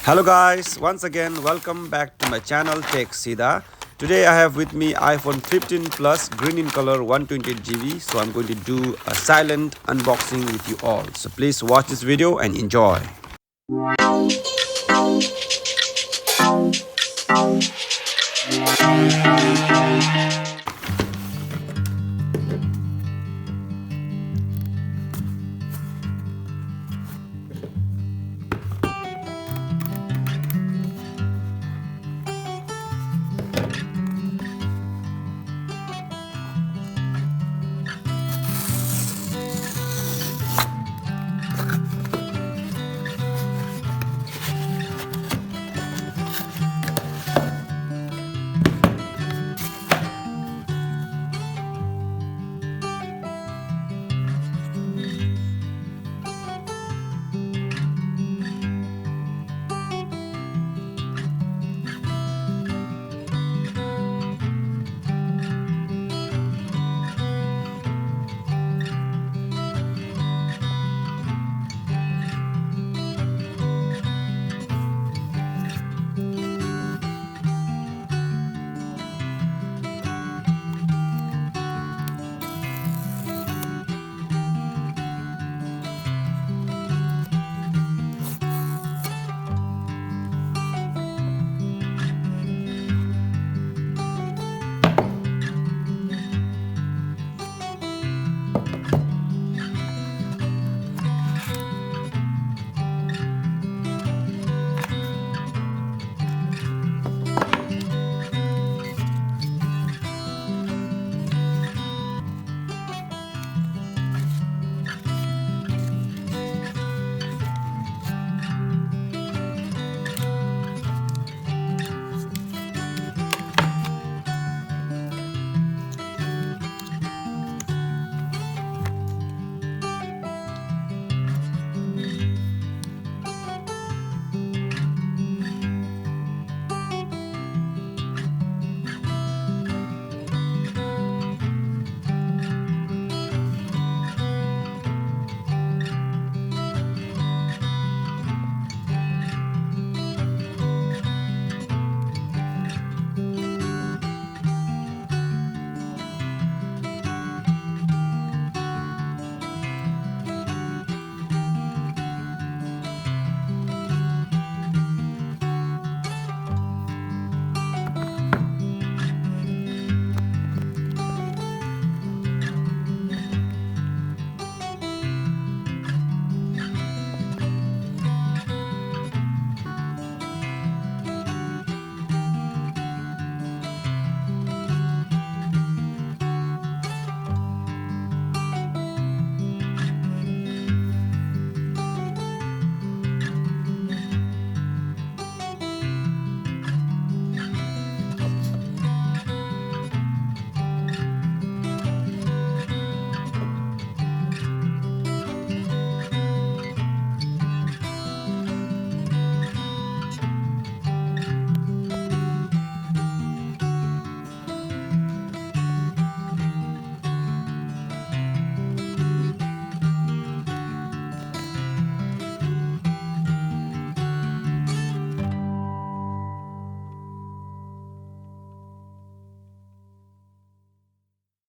Hello guys, once again welcome back to my channel Tech Sida. Today I have with me iPhone 15 Plus green in color 128 GB. So I'm going to do a silent unboxing with you all. So please watch this video and enjoy.